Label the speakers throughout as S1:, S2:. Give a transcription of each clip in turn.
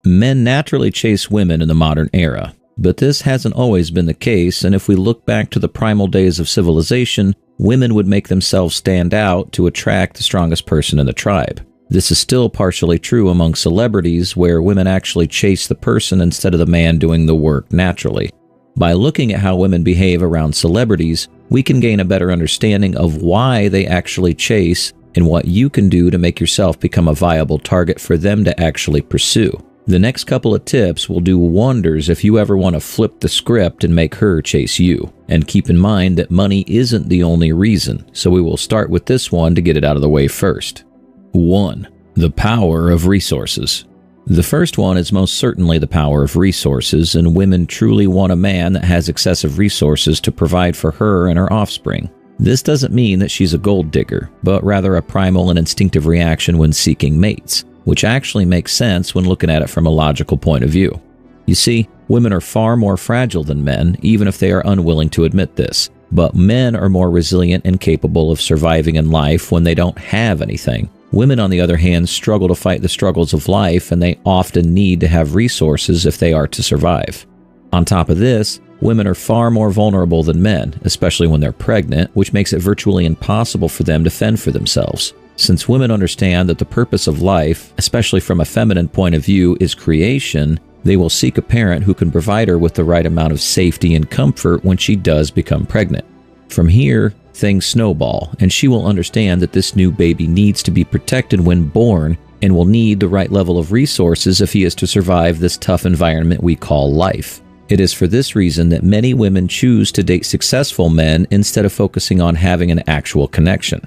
S1: Men naturally chase women in the modern era, but this hasn't always been the case, and if we look back to the primal days of civilization, women would make themselves stand out to attract the strongest person in the tribe. This is still partially true among celebrities, where women actually chase the person instead of the man doing the work naturally. By looking at how women behave around celebrities, we can gain a better understanding of why they actually chase and what you can do to make yourself become a viable target for them to actually pursue. The next couple of tips will do wonders if you ever want to flip the script and make her chase you. And keep in mind that money isn't the only reason, so we will start with this one to get it out of the way first. 1. The power of resources. The first one is most certainly the power of resources, and women truly want a man that has excessive resources to provide for her and her offspring. This doesn't mean that she's a gold digger, but rather a primal and instinctive reaction when seeking mates, which actually makes sense when looking at it from a logical point of view. You see, women are far more fragile than men, even if they are unwilling to admit this. But men are more resilient and capable of surviving in life when they don't have anything. Women, on the other hand, struggle to fight the struggles of life, and they often need to have resources if they are to survive. On top of this, women are far more vulnerable than men, especially when they're pregnant, which makes it virtually impossible for them to fend for themselves. Since women understand that the purpose of life, especially from a feminine point of view, is creation, they will seek a parent who can provide her with the right amount of safety and comfort when she does become pregnant. From here, things snowball, and she will understand that this new baby needs to be protected when born and will need the right level of resources if he is to survive this tough environment we call life. It is for this reason that many women choose to date successful men instead of focusing on having an actual connection.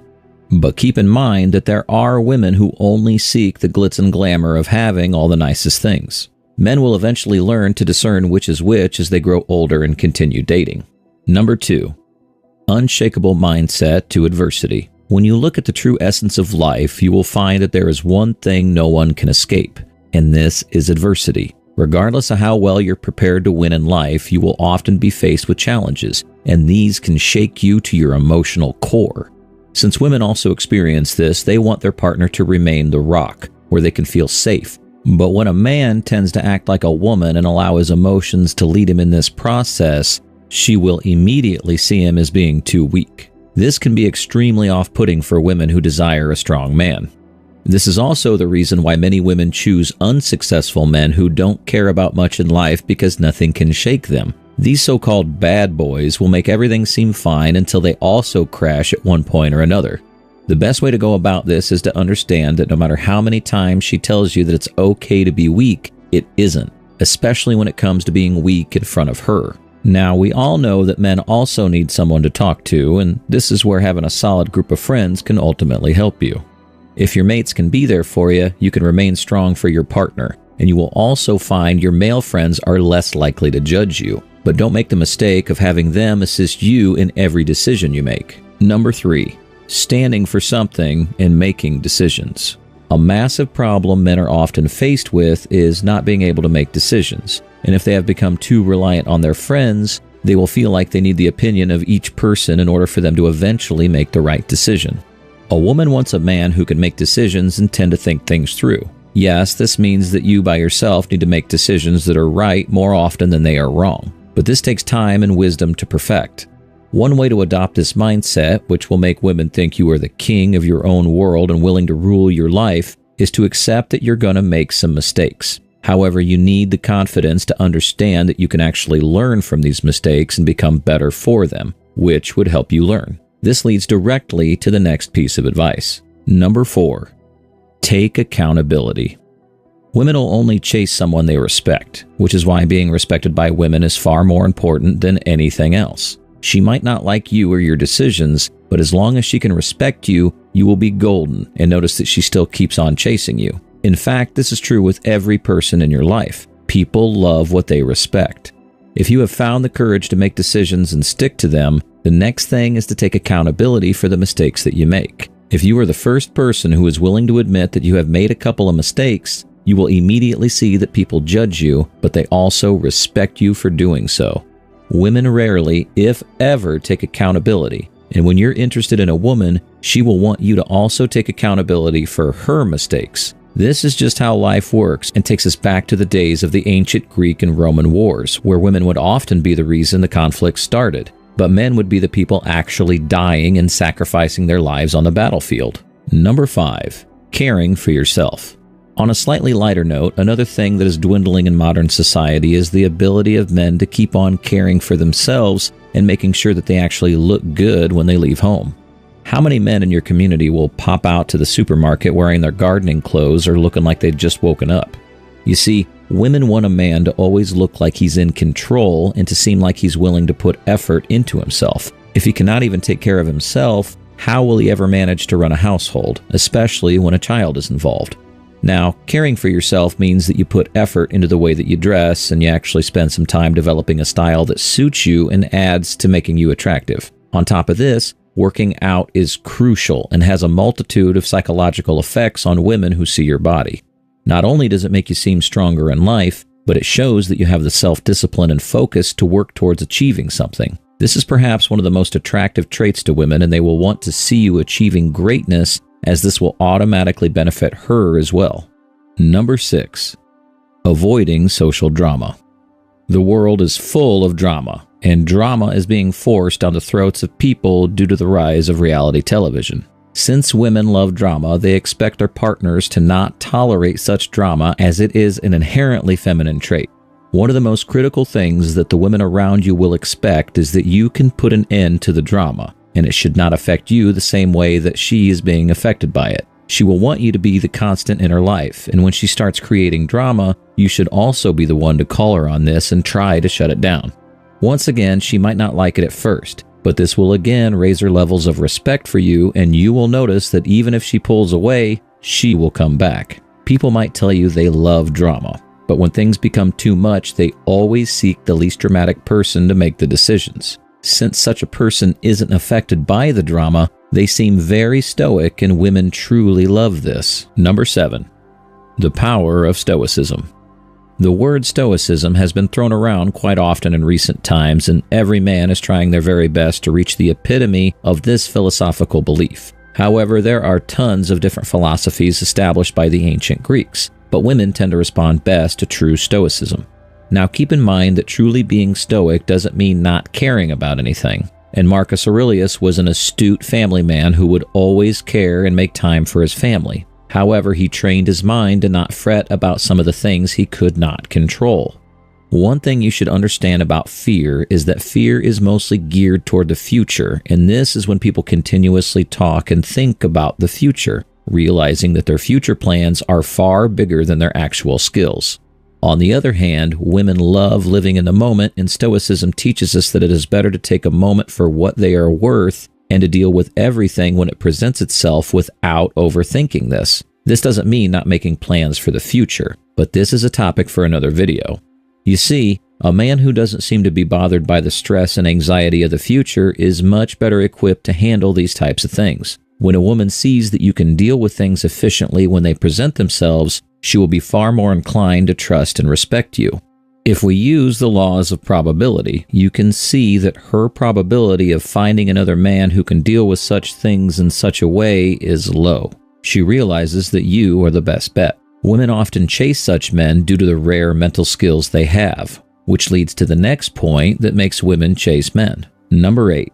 S1: But keep in mind that there are women who only seek the glitz and glamour of having all the nicest things. Men will eventually learn to discern which is which as they grow older and continue dating. Number 2. Unshakable mindset to adversity. When you look at the true essence of life, you will find that there is one thing no one can escape, and this is adversity. Regardless of how well you're prepared to win in life, you will often be faced with challenges, and these can shake you to your emotional core. Since women also experience this, they want their partner to remain the rock, where they can feel safe. But when a man tends to act like a woman and allow his emotions to lead him in this process, she will immediately see him as being too weak. This can be extremely off-putting for women who desire a strong man. This is also the reason why many women choose unsuccessful men who don't care about much in life because nothing can shake them. These so-called bad boys will make everything seem fine until they also crash at one point or another. The best way to go about this is to understand that no matter how many times she tells you that it's okay to be weak, it isn't, especially when it comes to being weak in front of her. Now, we all know that men also need someone to talk to, and this is where having a solid group of friends can ultimately help you. If your mates can be there for you, you can remain strong for your partner, and you will also find your male friends are less likely to judge you. But don't make the mistake of having them assist you in every decision you make. Number 3, standing for something and making decisions. A massive problem men are often faced with is not being able to make decisions. And if they have become too reliant on their friends, they will feel like they need the opinion of each person in order for them to eventually make the right decision. A woman wants a man who can make decisions and tend to think things through. Yes, this means that you by yourself need to make decisions that are right more often than they are wrong. But this takes time and wisdom to perfect. One way to adopt this mindset, which will make women think you are the king of your own world and willing to rule your life, is to accept that you're going to make some mistakes. However, you need the confidence to understand that you can actually learn from these mistakes and become better for them, which would help you learn. This leads directly to the next piece of advice. Number 4, take accountability. Women will only chase someone they respect, which is why being respected by women is far more important than anything else. She might not like you or your decisions, but as long as she can respect you, you will be golden, and notice that she still keeps on chasing you. In fact, this is true with every person in your life. People love what they respect. If you have found the courage to make decisions and stick to them, the next thing is to take accountability for the mistakes that you make. If you are the first person who is willing to admit that you have made a couple of mistakes, you will immediately see that people judge you, but they also respect you for doing so. Women rarely, if ever, take accountability. And when you're interested in a woman, she will want you to also take accountability for her mistakes. This is just how life works and takes us back to the days of the ancient Greek and Roman wars, where women would often be the reason the conflict started, but men would be the people actually dying and sacrificing their lives on the battlefield. Number 5. Caring for yourself. On a slightly lighter note, another thing that is dwindling in modern society is the ability of men to keep on caring for themselves and making sure that they actually look good when they leave home. How many men in your community will pop out to the supermarket wearing their gardening clothes or looking like they'd just woken up? You see, women want a man to always look like he's in control and to seem like he's willing to put effort into himself. If he cannot even take care of himself, how will he ever manage to run a household, especially when a child is involved? Now, caring for yourself means that you put effort into the way that you dress and you actually spend some time developing a style that suits you and adds to making you attractive. On top of this, working out is crucial and has a multitude of psychological effects on women who see your body. Not only does it make you seem stronger in life, but it shows that you have the self-discipline and focus to work towards achieving something. This is perhaps one of the most attractive traits to women, and they will want to see you achieving greatness, as this will automatically benefit her as well. Number 6. Avoiding social drama. The world is full of drama, and drama is being forced down the throats of people due to the rise of reality television. Since women love drama, they expect their partners to not tolerate such drama, as it is an inherently feminine trait. One of the most critical things that the women around you will expect is that you can put an end to the drama, and it should not affect you the same way that she is being affected by it. She will want you to be the constant in her life, and when she starts creating drama, you should also be the one to call her on this and try to shut it down. Once again, she might not like it at first, but this will again raise her levels of respect for you, and you will notice that even if she pulls away, she will come back. People might tell you they love drama, but when things become too much, they always seek the least dramatic person to make the decisions. Since such a person isn't affected by the drama, they seem very stoic, and women truly love this. Number 7. The power of stoicism. The word stoicism has been thrown around quite often in recent times, and every man is trying their very best to reach the epitome of this philosophical belief. However, there are tons of different philosophies established by the ancient Greeks, but women tend to respond best to true stoicism. Now keep in mind that truly being stoic doesn't mean not caring about anything. And Marcus Aurelius was an astute family man who would always care and make time for his family. However, he trained his mind to not fret about some of the things he could not control. One thing you should understand about fear is that fear is mostly geared toward the future, and this is when people continuously talk and think about the future, realizing that their future plans are far bigger than their actual skills. On the other hand, women love living in the moment, and Stoicism teaches us that it is better to take a moment for what they are worth and to deal with everything when it presents itself without overthinking this. This doesn't mean not making plans for the future, but this is a topic for another video. You see, a man who doesn't seem to be bothered by the stress and anxiety of the future is much better equipped to handle these types of things. When a woman sees that you can deal with things efficiently when they present themselves, she will be far more inclined to trust and respect you. If we use the laws of probability, you can see that her probability of finding another man who can deal with such things in such a way is low. She realizes that you are the best bet. Women often chase such men due to the rare mental skills they have, which leads to the next point that makes women chase men. Number 8.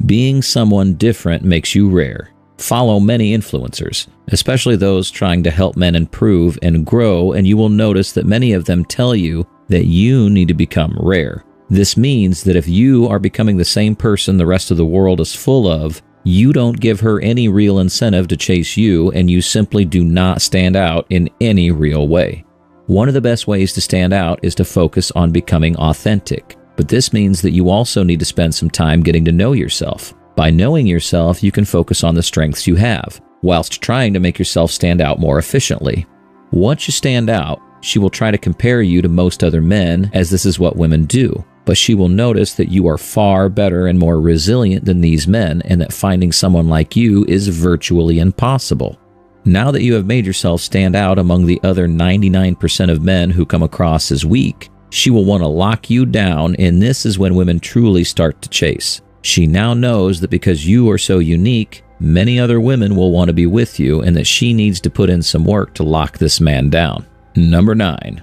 S1: Being someone different makes you rare. Follow many influencers, especially those trying to help men improve and grow, and you will notice that many of them tell you that you need to become rare. This means that if you are becoming the same person the rest of the world is full of, you don't give her any real incentive to chase you, and you simply do not stand out in any real way. One of the best ways to stand out is to focus on becoming authentic, but this means that you also need to spend some time getting to know yourself. By knowing yourself, you can focus on the strengths you have, whilst trying to make yourself stand out more efficiently. Once you stand out, she will try to compare you to most other men, as this is what women do. But she will notice that you are far better and more resilient than these men, and that finding someone like you is virtually impossible. Now that you have made yourself stand out among the other 99% of men who come across as weak, she will want to lock you down, and this is when women truly start to chase. She now knows that because you are so unique, many other women will want to be with you and that she needs to put in some work to lock this man down. Number 9.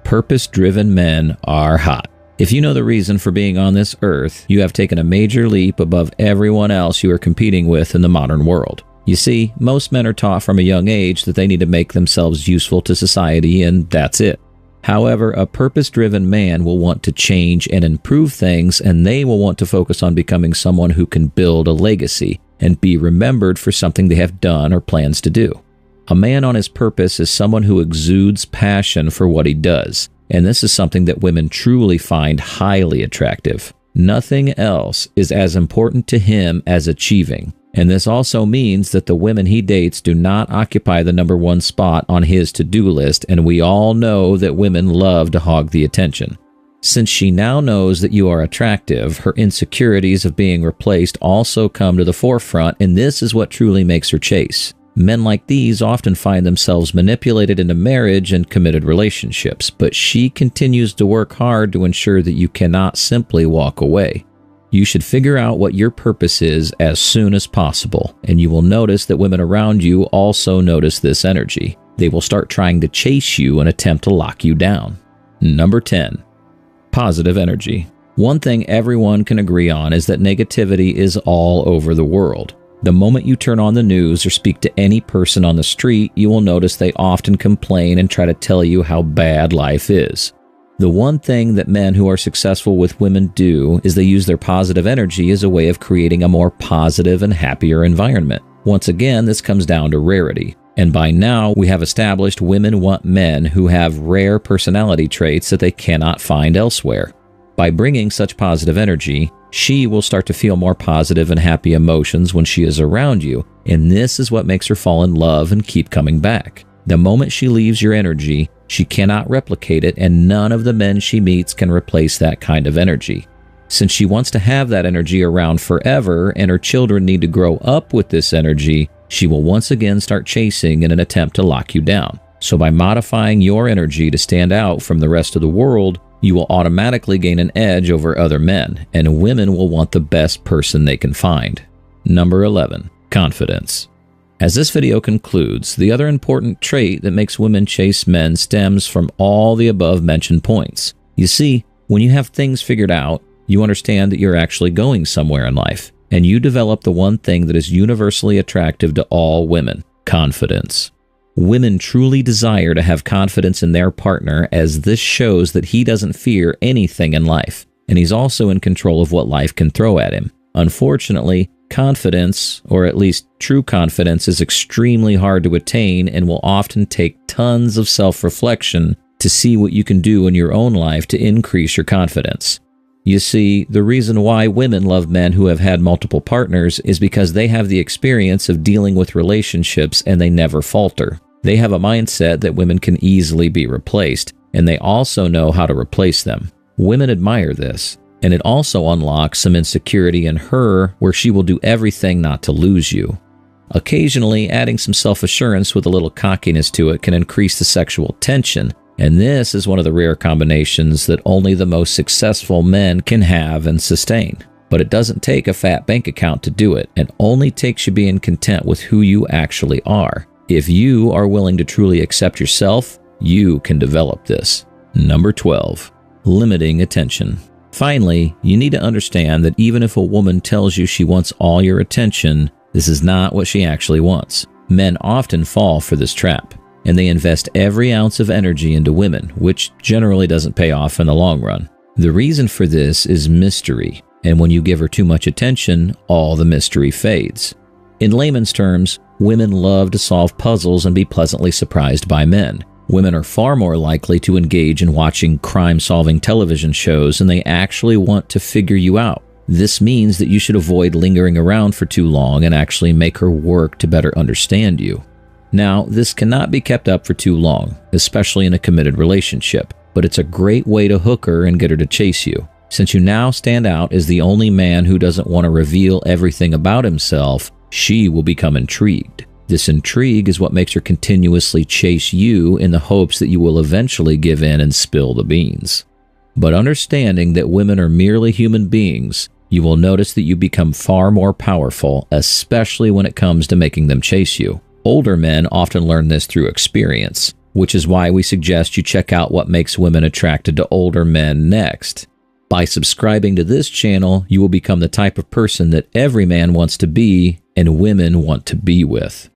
S1: Purpose-driven men are hot. If you know the reason for being on this earth, you have taken a major leap above everyone else you are competing with in the modern world. You see, most men are taught from a young age that they need to make themselves useful to society, and that's it. However, a purpose-driven man will want to change and improve things, and they will want to focus on becoming someone who can build a legacy and be remembered for something they have done or plans to do. A man on his purpose is someone who exudes passion for what he does, and this is something that women truly find highly attractive. Nothing else is as important to him as achieving, and this also means that the women he dates do not occupy the number 1 spot on his to-do list, and we all know that women love to hog the attention. Since she now knows that you are attractive, her insecurities of being replaced also come to the forefront, and this is what truly makes her chase. Men like these often find themselves manipulated into marriage and committed relationships, but she continues to work hard to ensure that you cannot simply walk away. You should figure out what your purpose is as soon as possible, and you will notice that women around you also notice this energy. They will start trying to chase you and attempt to lock you down. Number 10. Positive energy. One thing everyone can agree on is that negativity is all over the world. The moment you turn on the news or speak to any person on the street, you will notice they often complain and try to tell you how bad life is. The one thing that men who are successful with women do is they use their positive energy as a way of creating a more positive and happier environment. Once again, this comes down to rarity. And by now, we have established women want men who have rare personality traits that they cannot find elsewhere. By bringing such positive energy, she will start to feel more positive and happy emotions when she is around you, and this is what makes her fall in love and keep coming back. The moment she leaves your energy, she cannot replicate it, and none of the men she meets can replace that kind of energy. Since she wants to have that energy around forever, and her children need to grow up with this energy, she will once again start chasing in an attempt to lock you down. So by modifying your energy to stand out from the rest of the world, you will automatically gain an edge over other men, and women will want the best person they can find. Number 11. Confidence. As this video concludes, the other important trait that makes women chase men stems from all the above mentioned points. You see, when you have things figured out, you understand that you're actually going somewhere in life, and you develop the one thing that is universally attractive to all women: confidence. Women truly desire to have confidence in their partner, as this shows that he doesn't fear anything in life, and he's also in control of what life can throw at him. Unfortunately, confidence, or at least true confidence, is extremely hard to attain and will often take tons of self-reflection to see what you can do in your own life to increase your confidence. You see, the reason why women love men who have had multiple partners is because they have the experience of dealing with relationships and they never falter. They have a mindset that women can easily be replaced, and they also know how to replace them. Women admire this, and it also unlocks some insecurity in her where she will do everything not to lose you. Occasionally, adding some self-assurance with a little cockiness to it can increase the sexual tension, and this is one of the rare combinations that only the most successful men can have and sustain. But it doesn't take a fat bank account to do it. It only takes you being content with who you actually are. If you are willing to truly accept yourself, you can develop this. Number 12. Limiting attention. Finally, you need to understand that even if a woman tells you she wants all your attention, this is not what she actually wants. Men often fall for this trap, and they invest every ounce of energy into women, which generally doesn't pay off in the long run. The reason for this is mystery, and when you give her too much attention, all the mystery fades. In layman's terms, women love to solve puzzles and be pleasantly surprised by men. Women are far more likely to engage in watching crime-solving television shows, and they actually want to figure you out. This means that you should avoid lingering around for too long and actually make her work to better understand you. Now, this cannot be kept up for too long, especially in a committed relationship, but it's a great way to hook her and get her to chase you. Since you now stand out as the only man who doesn't want to reveal everything about himself, she will become intrigued. This intrigue is what makes her continuously chase you in the hopes that you will eventually give in and spill the beans. But understanding that women are merely human beings, you will notice that you become far more powerful, especially when it comes to making them chase you. Older men often learn this through experience, which is why we suggest you check out what makes women attracted to older men next. By subscribing to this channel, you will become the type of person that every man wants to be and women want to be with.